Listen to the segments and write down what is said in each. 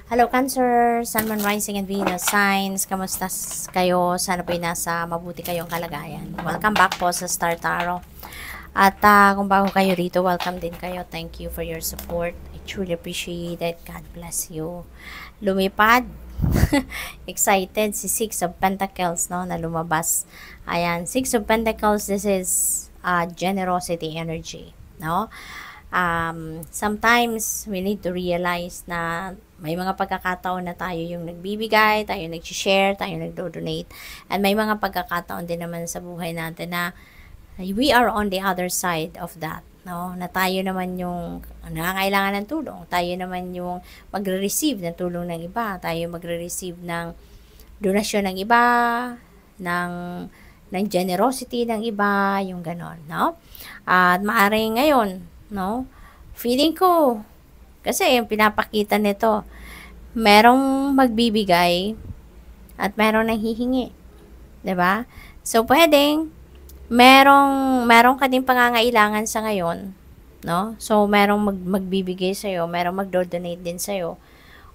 Hello Cancer, Sun, Moon, Rising, and Venus signs. Kamusta kayo? Sana po'y nasa mabuti kayong kalagayan. Welcome back po sa Star Tarot. At kung bago kayo rito, welcome din kayo. Thank you for your support. I truly appreciate it. God bless you. Lumipad. Excited si Six of Pentacles, no, na lumabas. Ayan, Six of Pentacles, this is generosity energy, no? Sometimes we need to realize na may mga pagkakataon na tayo yung nagbibigay, tayo nag-share, tayo nagdo-donate, and may mga pagkakataon din naman sa buhay natin na we are on the other side of that, no? Na tayo naman yung nangangailangan ng tulong, tayo naman yung magre-receive ng tulong ng iba, tayo magre-receive ng donasyon ng iba, ng generosity ng iba, yung ganon, no? At maaring ngayon, no, feeling ko, kasi yung pinapakita nito, merong magbibigay at merong nanghihingi. 'Di ba? So, pwedeng merong ka din pangangailangan sa ngayon, no? So, merong magbibigay sa'yo, merong magdo-donate din sa'yo,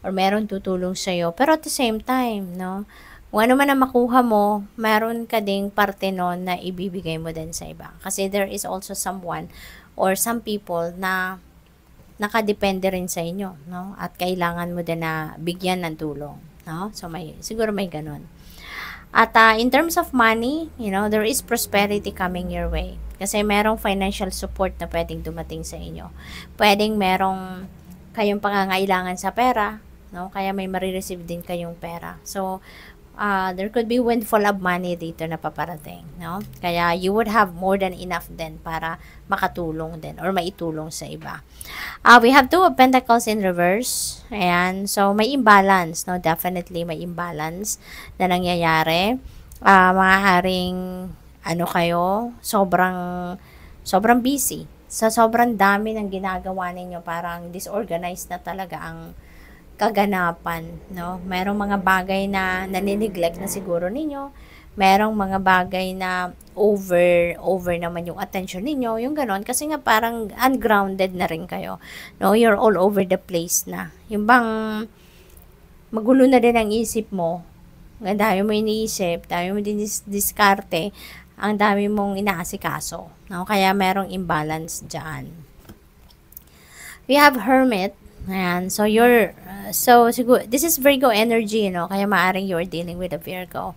or merong tutulong sa'yo. Pero at the same time, no, kung ano man ang makuha mo, meron ka ding parte nun na ibibigay mo din sa iba. Kasi there is also someone or some people na nakadepende rin sa inyo, no? At kailangan mo din na bigyan ng tulong, no? So, siguro may ganun. At in terms of money, you know, there is prosperity coming your way. Kasi merong financial support na pwedeng dumating sa inyo. Pwedeng merong kayong pangangailangan sa pera, no? Kaya may marireceive din kayong pera. So, there could be windfall of money dito na paparating, no? Kaya you would have more than enough din para makatulong din or maitulong sa iba. We have Two of Pentacles in reverse. Ayan. So, may imbalance, no? Definitely may imbalance na nangyayari. Maaaring, kayo, sobrang busy. Sa sobrang dami ng ginagawa ninyo, parang disorganized na talaga ang kaganapan, no? Merong mga bagay na nanineglect na siguro ninyo. Merong mga bagay na over naman yung attention ninyo, yung ganon. Kasi nga parang ungrounded na rin kayo, no? You're all over the place na. Yung bang magulo na din ang isip mo. Ang dami mo iniisip, dami mo din diskarte, ang dami mong inaasikaso, no? Kaya merong imbalance dyan. We have Hermit. Ayan, so siguro, this is Virgo energy, no? Kaya maaring you're dealing with a Virgo.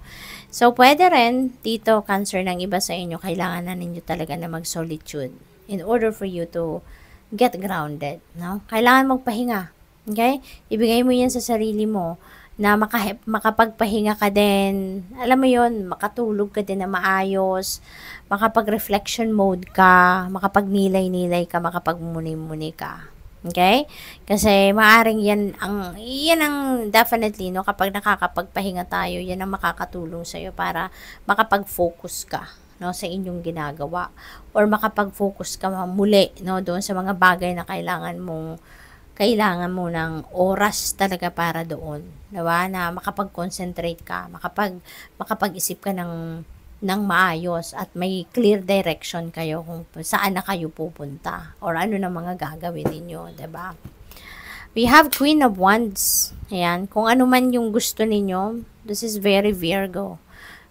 So, pwede rin, dito, Cancer, ng iba sa inyo, kailangan na ninyo talaga na mag-solitude in order for you to get grounded, no? Kailangan magpahinga, okay? Ibigay mo yan sa sarili mo na makapagpahinga ka din, alam mo yon, makatulog ka din na maayos, makapag-reflection mode ka, makapagnilay-nilay ka, makapagmuni-muni ka. Okay? Kasi maaring yan ang definitely, no, kapag nakakapagpahinga tayo, yan ang makakatulong sa iyo para makapag-focus ka, no, sa inyong ginagawa, or makapag-focus ka muli, no, doon sa mga bagay na kailangan mo ng oras talaga para doon, diba? Na makapag-concentrate ka, makapag-isip ka ng maayos at may clear direction kayo kung saan na kayo pupunta or ano na mga gagawin ninyo, 'di ba? We have Queen of Wands. Ayan, kung ano man yung gusto ninyo, this is very Virgo.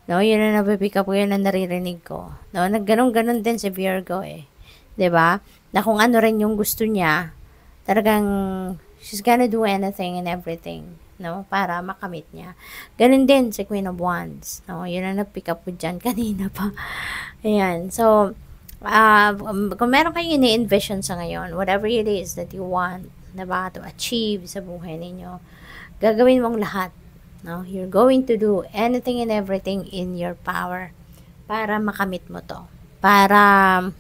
No, yun na napipick up ko, yun na naririnig ko. No, nagganon-ganon din si Virgo eh. 'Di ba? Na kung ano rin yung gusto niya, talagang she's gonna do anything and everything, no, para makamit niya. Ganun din si Queen of Wands, no, yun ang na-pick up ko dyan kanina pa. Ayan, so, kung meron kayong ini-envision sa ngayon, whatever it is that you want, diba, to achieve sa buhay ninyo, gagawin mong lahat, no, you're going to do anything and everything in your power para makamit mo to, para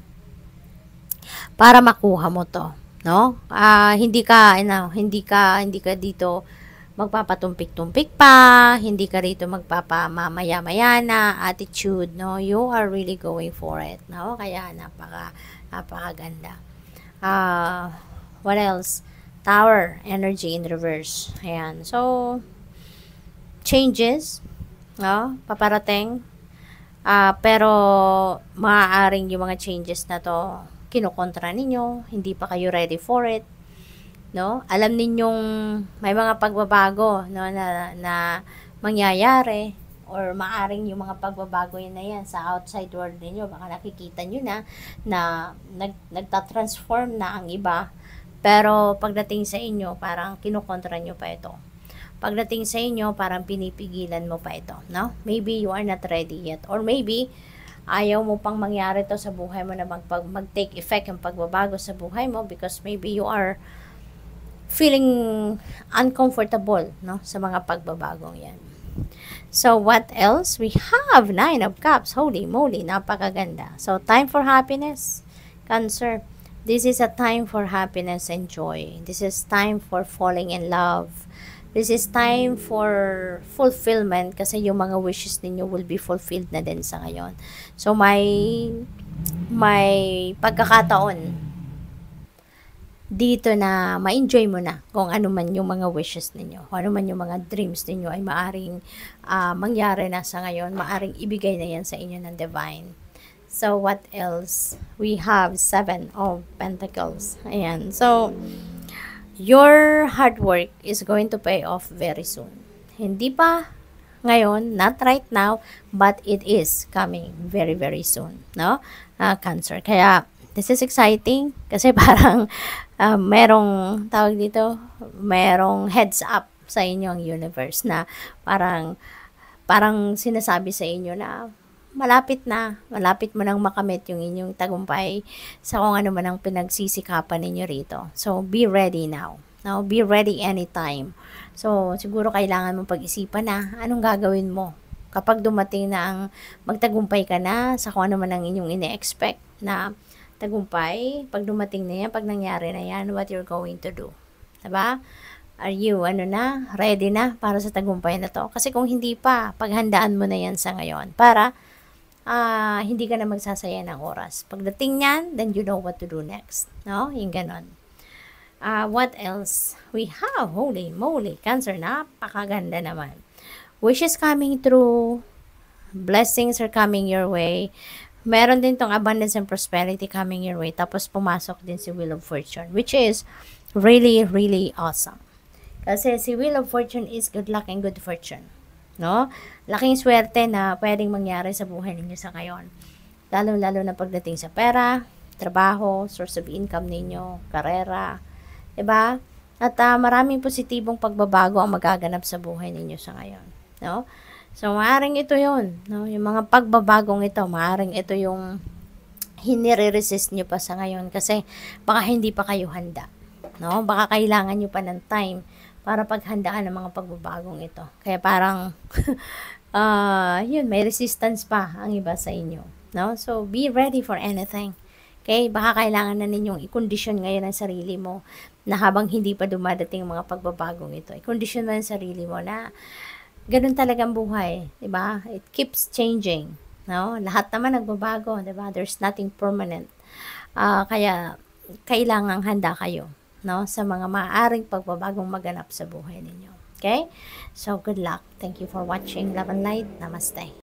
makuha mo to, no? Hindi ka dito magpapatumpik-tumpik pa, hindi ka rito magpapamamaya-maya na attitude, no? You are really going for it, no? Kaya napakaganda. What else? Tower energy in reverse. Ayan. So, changes, no? Paparating. Pero maaaring yung mga changes na to kinukontra ninyo, hindi pa kayo ready for it. no? Alam ninyong may mga pagbabago, no, na mangyayari, or maaring yung mga pagbabago yun na yan sa outside world ninyo, baka nakikita nyo na nagta-transform na ang iba, pero pagdating sa inyo, parang kinukontra nyo pa ito. Pagdating sa inyo, parang pinipigilan mo pa ito, no? Maybe you are not ready yet, or maybe ayaw mo pang mangyari to sa buhay mo, na mag-take effect yung pagbabago sa buhay mo, because maybe you are feeling uncomfortable, no, sa mga pagbabagong yan. So, what else? We have 9 of Cups. Holy moly, napakaganda. So, time for happiness, Cancer. This is a time for happiness and joy. This is time for falling in love. This is time for fulfillment, kasi yung mga wishes ninyo will be fulfilled na din sa ngayon. So, may pagkakataon dito na ma-enjoy mo na kung ano man yung mga wishes ninyo, kung ano man yung mga dreams ninyo ay maaring mangyari na sa ngayon, maaring ibigay na yan sa inyo ng divine. So, what else? We have 7 of Pentacles. Ayan. So, your hard work is going to pay off very soon. Hindi pa ngayon, not right now, but it is coming very, very soon. No? Cancer. Kaya, this is exciting kasi parang merong tawag dito, merong heads up sa inyo ang universe, na parang sinasabi sa inyo na malapit mo nang makamit yung inyong tagumpay sa kung ano man ang pinagsisikapan ninyo rito. So, be ready now. Now, be ready anytime. So, siguro kailangan mong pag-isipan na anong gagawin mo kapag dumating na ang magtagumpay ka na sa kung ano man ang inyong ine-expect na tagumpay. Pag dumating na yan, pag nangyari na yan, what you're going to do. Diba? Are you, ready na para sa tagumpay na to? Kasi kung hindi pa, paghandaan mo na yan sa ngayon para hindi ka na magsasaya ng oras. Pagdating yan, then you know what to do next. No? Yung ganon. What else? We have, holy moly, Cancer, napakaganda naman. Wishes coming true. Blessings are coming your way. Meron din tong abundance and prosperity coming your way. Tapos pumasok din si Wheel of Fortune, which is really, really awesome. Kasi si Wheel of Fortune is good luck and good fortune. No? Laking swerte na pwedeng mangyari sa buhay ninyo sa ngayon. Lalo-lalo na pagdating sa pera, trabaho, source of income ninyo, karera. Diba? At maraming positibong pagbabago ang magaganap sa buhay ninyo sa ngayon. No? So, maaaring ito yun. No? Yung mga pagbabagong ito, maaaring ito yung hinire-resist nyo pa sa ngayon kasi baka hindi pa kayo handa. No? Baka kailangan nyo pa ng time para paghandaan ng mga pagbabagong ito. Kaya parang, yun, may resistance pa ang iba sa inyo. No? So, be ready for anything. Okay? Baka kailangan na ninyong i-condition ngayon ang sarili mo na habang hindi pa dumadating ang mga pagbabagong ito. I-condition mo ang sarili mo na ganun talagang buhay, 'di ba? It keeps changing, no? Lahat naman nagbabago, 'di ba? There's nothing permanent. Kaya kailangang handa kayo, no, sa mga maaaring pagbabagong maganap sa buhay ninyo. Okay? So, good luck. Thank you for watching. Love and light. Namaste.